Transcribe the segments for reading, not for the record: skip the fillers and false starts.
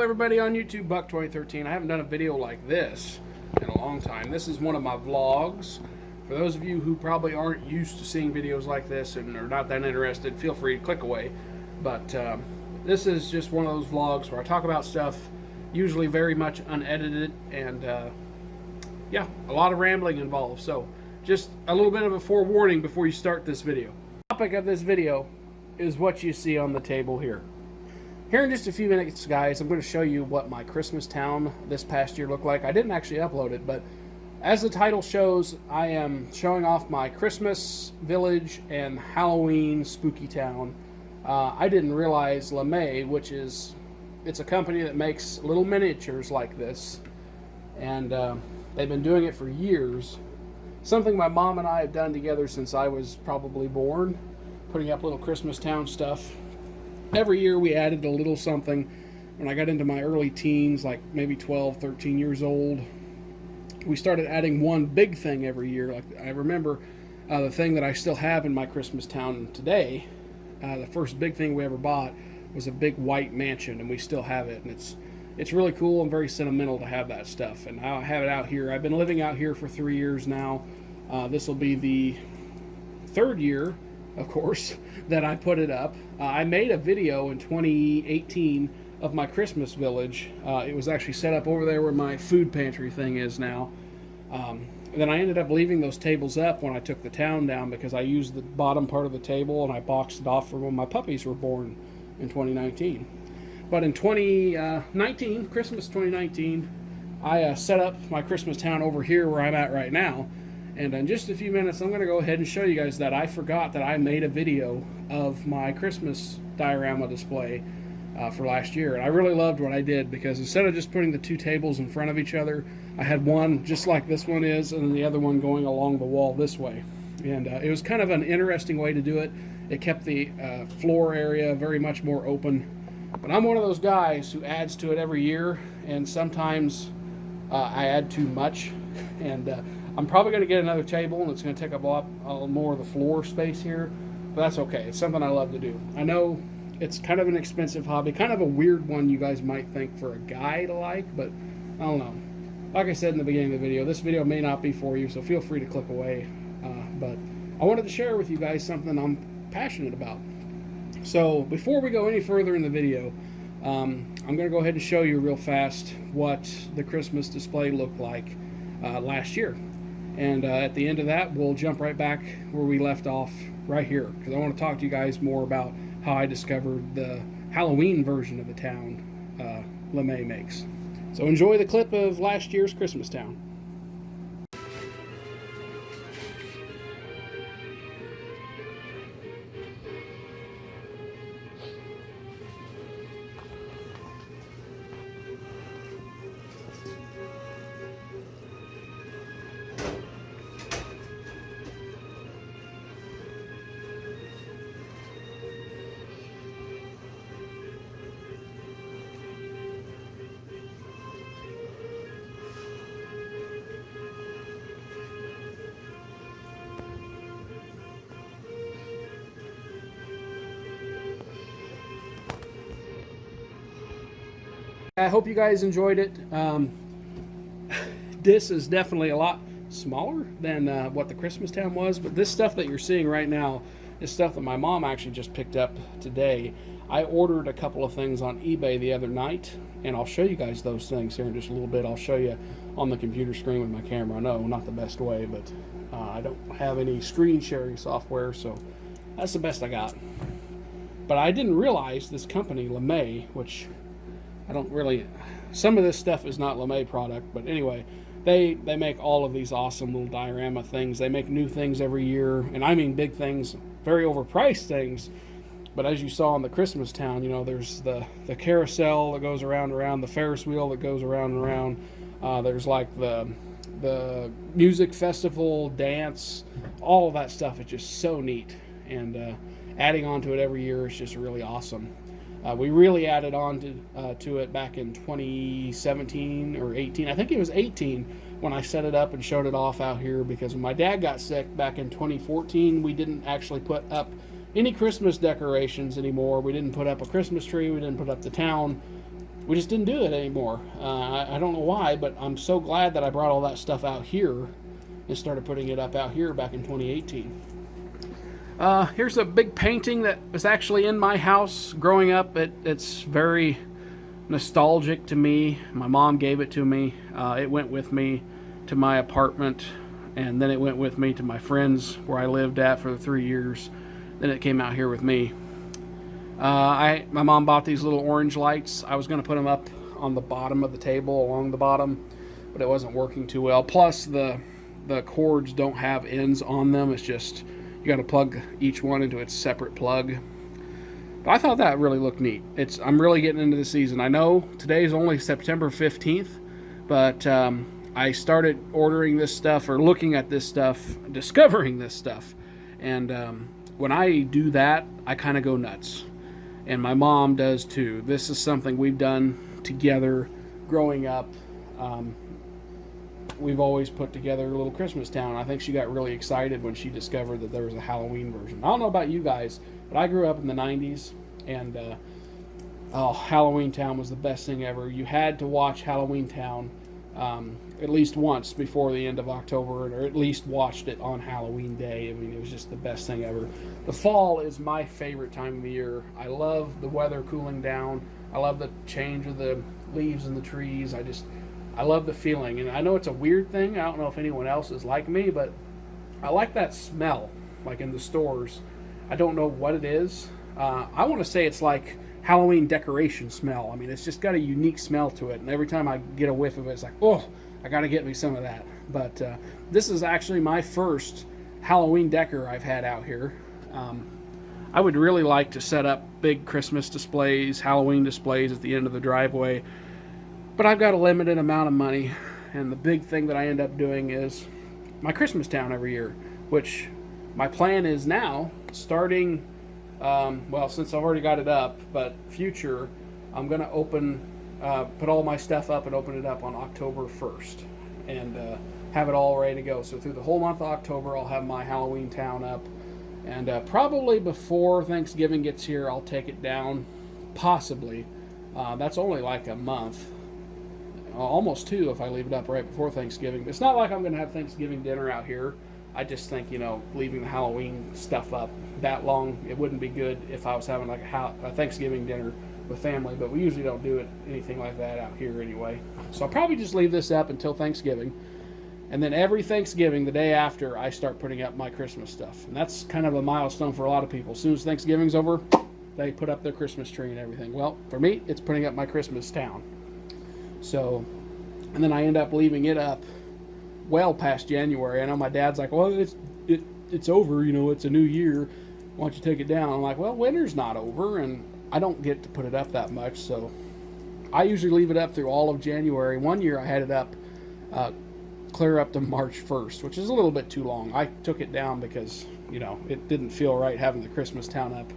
everybody on YouTube, Buck2013. I haven't done a video like this in a long time. This is one of my vlogs. For those of you who probably aren't used to seeing videos like this and are not that interested, feel free to click away. But this is just one of those vlogs where I talk about stuff, usually very much unedited, and yeah, a lot of rambling involved. So just a little bit of a forewarning before you start this video. The topic of this video is what you see on the table here. Here in just a few minutes, guys, I'm going to show you what my Christmas town this past year looked like. I didn't actually upload it, but as the title shows, I am showing off my Christmas village and Halloween spooky town. I didn't realize LeMay, it's a company that makes little miniatures like this, and they've been doing it for years. Something my mom and I have done together since I was probably born, putting up little Christmas town stuff. Every year we added a little something. When I got into my early teens, like maybe 12, 13 years old, we started adding one big thing every year. Like I remember the thing that I still have in my Christmas town today, the first big thing we ever bought was a big white mansion, and we still have it. And it's really cool and very sentimental to have that stuff. And I have it out here. I've been living out here for 3 years now. This will be the third year, of course, that I put it up. I made a video in 2018 of my Christmas village. It was actually set up over there where my food pantry thing is now. Then I ended up leaving those tables up when I took the town down because I used the bottom part of the table and I boxed it off for when my puppies were born in 2019. But in 2019, Christmas 2019, I set up my Christmas town over here where I'm at right now. And in just a few minutes, I'm going to go ahead and show you guys that I forgot that I made a video of my Christmas diorama display for last year. And I really loved what I did because instead of just putting the two tables in front of each other, I had one just like this one is and then the other one going along the wall this way. And it was kind of an interesting way to do it. It kept the floor area very much more open. But I'm one of those guys who adds to it every year, and sometimes I add too much. And I'm probably going to get another table, and it's going to take up a lot more of the floor space here, but that's okay. It's something I love to do. I know it's kind of an expensive hobby, kind of a weird one you guys might think for a guy to like, but I don't know. Like I said in the beginning of the video, this video may not be for you, so feel free to click away. But I wanted to share with you guys something I'm passionate about. So before we go any further in the video, I'm going to go ahead and show you real fast what the Christmas display looked like last year. And at the end of that, we'll jump right back where we left off right here, because I want to talk to you guys more about how I discovered the Halloween version of the town LeMay makes. So enjoy the clip of last year's Christmas town. I hope you guys enjoyed it. This is definitely a lot smaller than what the Christmas town was, but this stuff that you're seeing right now is stuff that my mom actually just picked up today. I ordered a couple of things on eBay the other night, and I'll show you guys those things here in just a little bit. I'll show you on the computer screen with my camera. I know, not the best way, but I don't have any screen sharing software, so that's the best I got. But I didn't realize this company, LeMay, which I don't really, some of this stuff is not LeMay product, but anyway, they make all of these awesome little diorama things. They make new things every year, and I mean big things, very overpriced things. But as you saw in the Christmas town, you know, there's the carousel that goes around and around, the Ferris wheel that goes around and around. There's like the music festival, dance, all of that stuff is just so neat. And adding on to it every year is just really awesome. We really added on to it back in 2017 or 18. I think it was 18 when I set it up and showed it off out here, because when my dad got sick back in 2014, we didn't actually put up any Christmas decorations anymore. We didn't put up a Christmas tree. We didn't put up the town. we just didn't do it anymore. I don't know why, but I'm so glad that I brought all that stuff out here and started putting it up out here back in 2018. Here's a big painting that was actually in my house growing up. It's very nostalgic to me. My mom gave it to me. It went with me to my apartment, and then it went with me to my friends where I lived at for the 3 years. Then it came out here with me. My mom bought these little orange lights. I was going to put them up on the bottom of the table, along the bottom, but it wasn't working too well. Plus, the cords don't have ends on them. It's just, you got to plug each one into its separate plug. But I thought that really looked neat. I'm really getting into the season. I know today's only September 15th, but I started ordering this stuff, or looking at this stuff, discovering this stuff. And when I do that, I kind of go nuts. And my mom does too. This is something we've done together growing up. We've always put together a little Christmas town. I think she got really excited when she discovered that there was a Halloween version. I don't know about you guys, but I grew up in the 90s, and Halloween Town was the best thing ever. You had to watch Halloween Town at least once before the end of October, or at least watched it on Halloween Day. I mean, it was just the best thing ever. The fall is my favorite time of the year. I love the weather cooling down. I love the change of the leaves in the trees. I love the feeling. And I know it's a weird thing. I don't know if anyone else is like me, but I like that smell, like in the stores. I don't know what it is. I want to say it's like Halloween decoration smell. I mean, it's just got a unique smell to it. And every time I get a whiff of it, it's like, oh, I got to get me some of that. But this is actually my first Halloween decor I've had out here. I would really like to set up big Christmas displays, Halloween displays at the end of the driveway. But I've got a limited amount of money. And the big thing that I end up doing is my Christmas town every year, which my plan is now, starting, since I've already got it up, but future, I'm going to put all my stuff up and open it up on October 1st and have it all ready to go. So through the whole month of October, I'll have my Halloween town up. And probably before Thanksgiving gets here, I'll take it down, possibly. That's only like a month. Almost 2 if I leave it up right before Thanksgiving. It's not like I'm going to have Thanksgiving dinner out here. I just think, leaving the Halloween stuff up that long, it wouldn't be good if I was having like a Thanksgiving dinner with family, but we usually don't do anything like that out here anyway. So I'll probably just leave this up until Thanksgiving. And then every Thanksgiving, the day after, I start putting up my Christmas stuff. And that's kind of a milestone for a lot of people. As soon as Thanksgiving's over, they put up their Christmas tree and everything. Well, for me, it's putting up my Christmas town. So, and then I end up leaving it up well past January. I know my dad's like, well, it's over, it's a new year. Why don't you take it down? I'm like, well, winter's not over, and I don't get to put it up that much, so I usually leave it up through all of January. One year I had it up clear up to March 1st, which is a little bit too long. I took it down because, it didn't feel right having the Christmas town up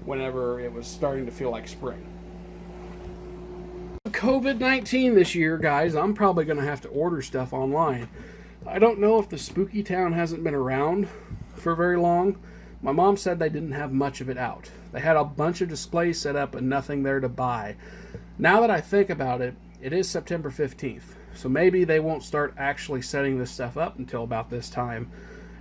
whenever it was starting to feel like spring. COVID-19 this year, guys, I'm probably going to have to order stuff online. I don't know if the Spooky Town hasn't been around for very long. My mom said they didn't have much of it out. They had a bunch of displays set up and nothing there to buy. Now that I think about it, it is September 15th. So maybe they won't start actually setting this stuff up until about this time,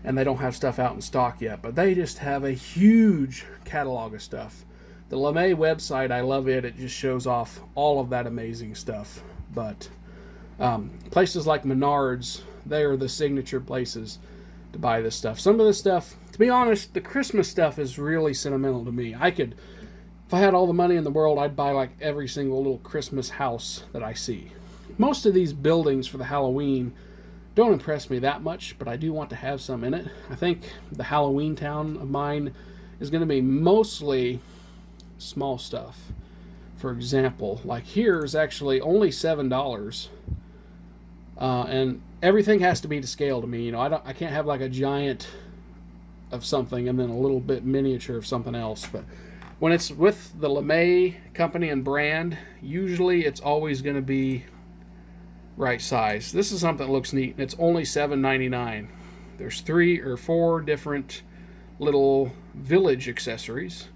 and they don't have stuff out in stock yet. But they just have a huge catalog of stuff. The LeMay website, I love it. It just shows off all of that amazing stuff. But places like Menards, they are the signature places to buy this stuff. Some of this stuff, to be honest, the Christmas stuff is really sentimental to me. If I had all the money in the world, I'd buy like every single little Christmas house that I see. Most of these buildings for the Halloween don't impress me that much, but I do want to have some in it. I think the Halloween town of mine is going to be mostly small stuff. For example, like here is actually only $7, and everything has to be to scale to me. I can't have like a giant of something and then a little bit miniature of something else. But when it's with the LeMay company and brand, usually it's always going to be right size. This is something that looks neat, and it's only $7.99. There's 3 or 4 different little village accessories.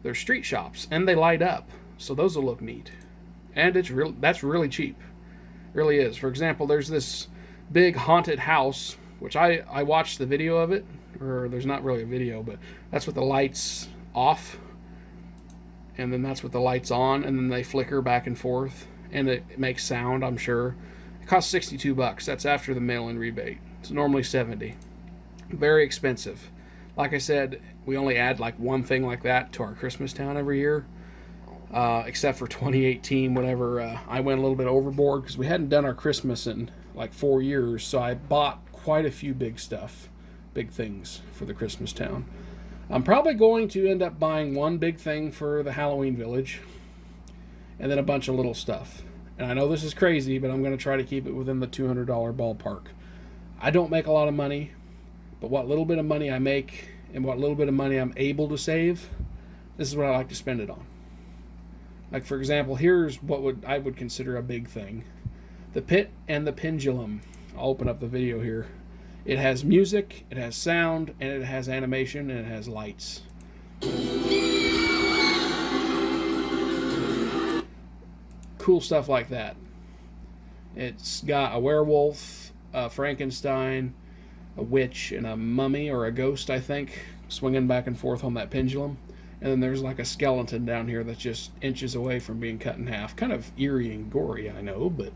They're street shops, and they light up, so those will look neat. and that's really cheap. Really is. For example, there's this big haunted house, which I watched the video of it, or there's not really a video, but that's with the lights off, and then that's with the lights on, and then they flicker back and forth, and it makes sound, I'm sure. It costs $62. That's after the mail-in rebate. It's normally $70. Very expensive. Like I said, we only add like one thing like that to our Christmas town every year, except for 2018, whenever I went a little bit overboard because we hadn't done our Christmas in like 4 years, so I bought quite a few big things for the Christmas town. I'm probably going to end up buying one big thing for the Halloween village, and then a bunch of little stuff. And I know this is crazy, but I'm going to try to keep it within the $200 ballpark. I don't make a lot of money, but what little bit of money I make and what little bit of money I'm able to save, this is what I like to spend it on. Like, for example, here's what I would consider a big thing. The Pit and the Pendulum. I'll open up the video here. It has music, it has sound, and it has animation, and it has lights. Cool stuff like that. It's got a werewolf, a Frankenstein, a witch, and a mummy or a ghost, I think, swinging back and forth on that pendulum. And then there's like a skeleton down here that's just inches away from being cut in half. Kind of eerie and gory, I know, but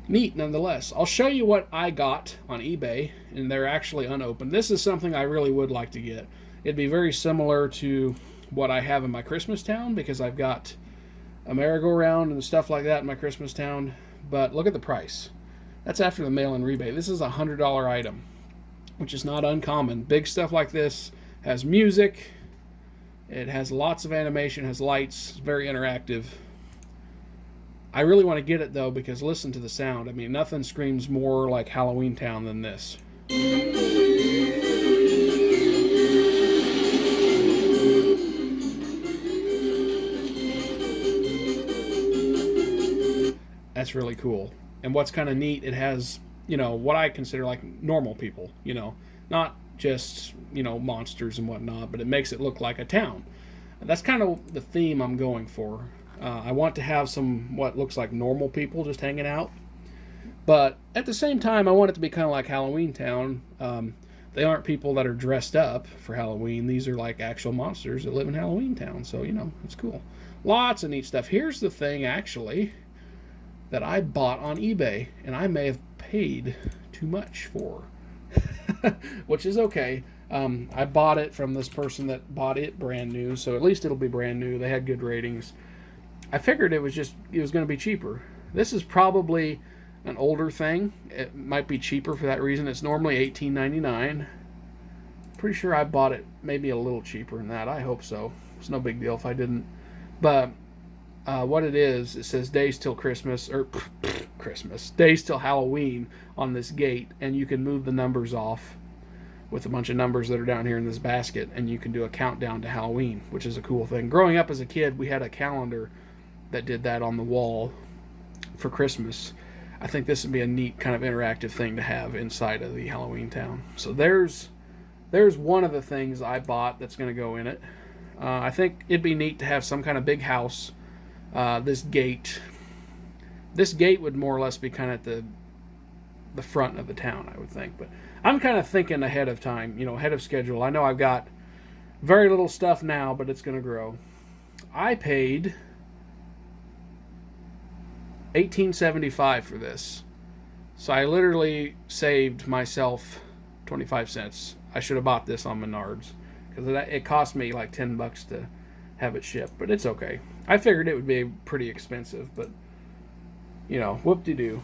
neat nonetheless. I'll show you what I got on eBay, and they're actually unopened. This is something I really would like to get. It'd be very similar to what I have in my Christmas town, because I've got a merry-go-round and stuff like that in my Christmas town. But look at the price. That's after the mail-in rebate. This is a $100 item, which is not uncommon. Big stuff like this has music. It has lots of animation, has lights, it's very interactive. I really want to get it though, because listen to the sound. I mean, nothing screams more like Halloween Town than this. That's really cool. And what's kind of neat, it has, what I consider like normal people, not just, monsters and whatnot, but it makes it look like a town. And that's kind of the theme I'm going for. I want to have some what looks like normal people just hanging out, but at the same time I want it to be kind of like Halloween Town. They aren't people that are dressed up for Halloween. These are like actual monsters that live in Halloween Town, so it's cool. Lots of neat stuff. Here's the thing actually that I bought on eBay, and I may have paid too much for, which is okay. I bought it from this person that bought it brand new, so at least it'll be brand new. They had good ratings. I figured it was going to be cheaper. This is probably an older thing. It might be cheaper for that reason. It's normally $18.99. Pretty sure I bought it maybe a little cheaper than that. I hope so. It's no big deal if I didn't. But what it says days till Christmas, or Christmas, days till Halloween on this gate, and you can move the numbers off with a bunch of numbers that are down here in this basket, and you can do a countdown to Halloween, which is a cool thing. Growing up as a kid, we had a calendar that did that on the wall for Christmas. I think this would be a neat kind of interactive thing to have inside of the Halloween Town. So there's one of the things I bought that's going to go in it. I think it'd be neat to have some kind of big house. This gate would more or less be kind of at the front of the town, I would think. But I'm kind of thinking ahead of time, ahead of schedule. I know I've got very little stuff now, but it's going to grow. I paid $18.75 for this, so I literally saved myself 25 cents. I should have bought this on Menards, because it cost me like $10 to have it shipped, but it's okay. I figured it would be pretty expensive, but whoop-de-doo.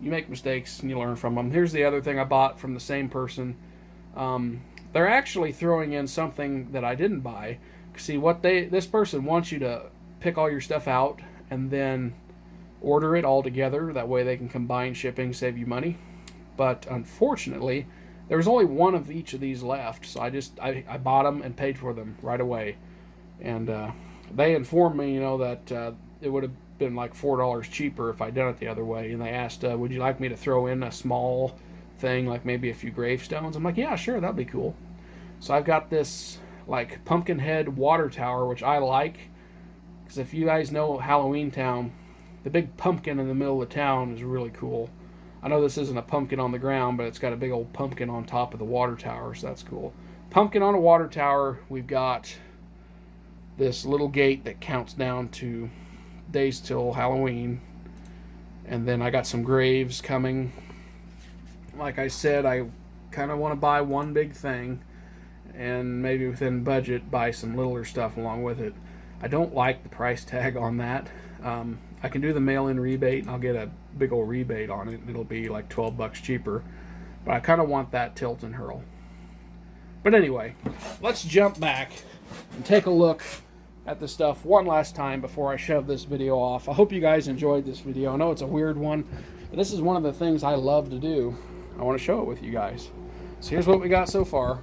You make mistakes and you learn from them. Here's the other thing I bought from the same person. They're actually throwing in something that I didn't buy. See, this person wants you to pick all your stuff out and then order it all together. That way they can combine shipping, save you money. But unfortunately, there's only one of each of these left, so I bought them and paid for them right away. And they informed me, that it would have been like $4 cheaper if I'd done it the other way. And they asked, would you like me to throw in a small thing, like maybe a few gravestones? I'm like, yeah, sure, that'd be cool. So I've got this like pumpkin head water tower, which I like, Because if you guys know Halloween Town, the big pumpkin in the middle of the town is really cool. I know this isn't a pumpkin on the ground, but it's got a big old pumpkin on top of the water tower, so that's cool. Pumpkin on a water tower. We've got this little gate that counts down to days till Halloween. And then I got some graves coming. Like I said, I kind of want to buy one big thing, and maybe within budget buy some littler stuff along with it. I don't like the price tag on that. I can do the mail-in rebate, and I'll get a big old rebate on it, and it'll be like 12 bucks cheaper. But I kind of want that tilt and hurl. But anyway, let's jump back and take a look at the stuff one last time before I shove this video off. I hope you guys enjoyed this video. I know it's a weird one, but this is one of the things I love to do. I want to show it with you guys. So here's what we got so far.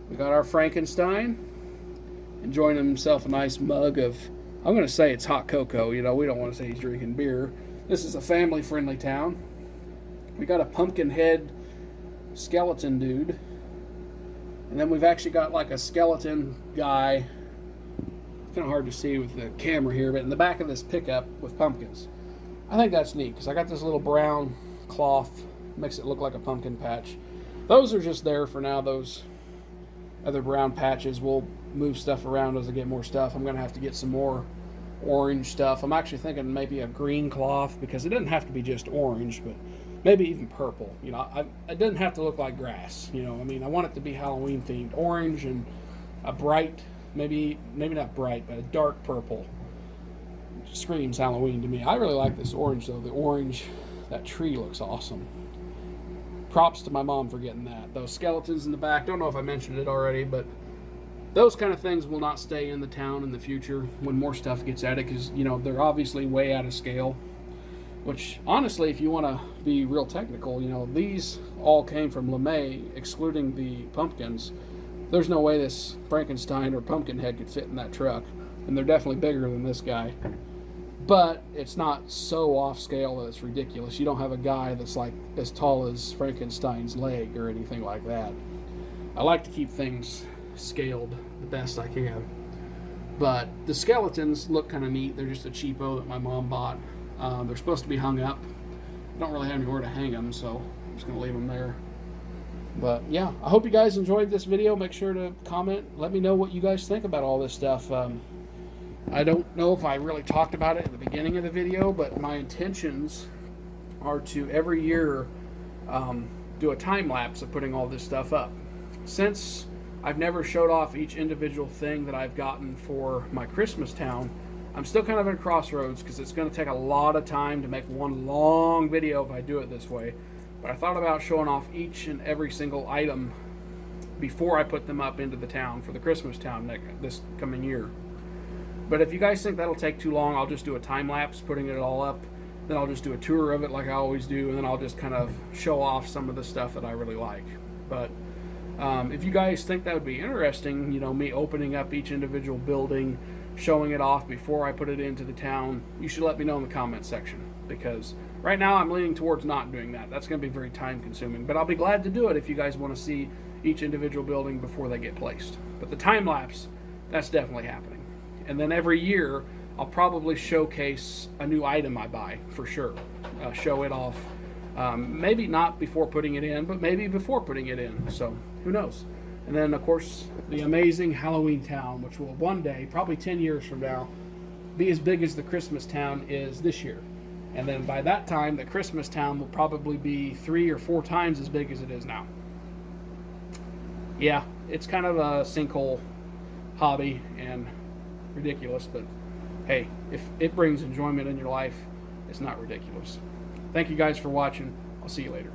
We got our Frankenstein enjoying himself a nice mug of, I'm going to say it's hot cocoa. You know, we don't want to say he's drinking beer. This is a family-friendly town. We got a pumpkin head skeleton dude. And then we've actually got like a skeleton guy. Kind of hard to see with the camera here, but in the back of this pickup with pumpkins. I think that's neat because I got this little brown cloth. Makes it look like a pumpkin patch. Those are just there for now. Those other brown patches, we'll move stuff around as I get more stuff. I'm going to have to get some more orange stuff. I'm actually thinking maybe a green cloth because it doesn't have to be just orange, but maybe even purple. You know, it doesn't have to look like grass. You know, I mean, I want it to be Halloween themed. Orange and a bright, maybe not bright, but a dark purple. Screams Halloween to me. I really like this orange though. The orange, that tree looks awesome. Props to my mom for getting that. Those skeletons in the back, don't know if I mentioned it already, but those kind of things will not stay in the town in the future when more stuff gets added because, you know, they're obviously way out of scale. Which, honestly, if you want to be real technical, you know, these all came from LeMay, excluding the pumpkins. There's no way this Frankenstein or pumpkin head could fit in that truck. And they're definitely bigger than this guy. But it's not so off scale that it's ridiculous. You don't have a guy that's like as tall as Frankenstein's leg or anything like that. I like to keep things scaled the best I can. But the skeletons look kind of neat. They're just a cheapo that my mom bought. They're supposed to be hung up. I don't really have anywhere to hang them, so I'm just going to leave them there. But yeah, I hope you guys enjoyed this video. Make sure to comment. Let me know what you guys think about all this stuff. I don't know if I really talked about it at the beginning of the video, but my intentions are to every year do a time lapse of putting all this stuff up. Since I've never showed off each individual thing that I've gotten for my Christmas town, I'm still kind of at a crossroads because it's going to take a lot of time to make one long video if I do it this way. But I thought about showing off each and every single item before I put them up into the town for the Christmas town this coming year. But if you guys think that'll take too long, I'll just do a time lapse putting it all up. Then I'll just do a tour of it like I always do, and then I'll just kind of show off some of the stuff that I really like. But if you guys think that would be interesting, you know, me opening up each individual building, showing it off before I put it into the town, you should let me know in the comment section. Because right now I'm leaning towards not doing that. That's going to be very time consuming. But I'll be glad to do it if you guys want to see each individual building before they get placed. But the time lapse, that's definitely happening. And then every year, I'll probably showcase a new item I buy, for sure. Show it off. Maybe not before putting it in, but maybe before putting it in. So, who knows? And then, of course, the amazing Halloween Town, which will one day, probably 10 years from now, be as big as the Christmas Town is this year. And then by that time, the Christmas Town will probably be 3 or 4 times as big as it is now. Yeah, it's kind of a sinkhole hobby and ridiculous, but hey, if it brings enjoyment in your life, it's not ridiculous. Thank you guys for watching. I'll see you later.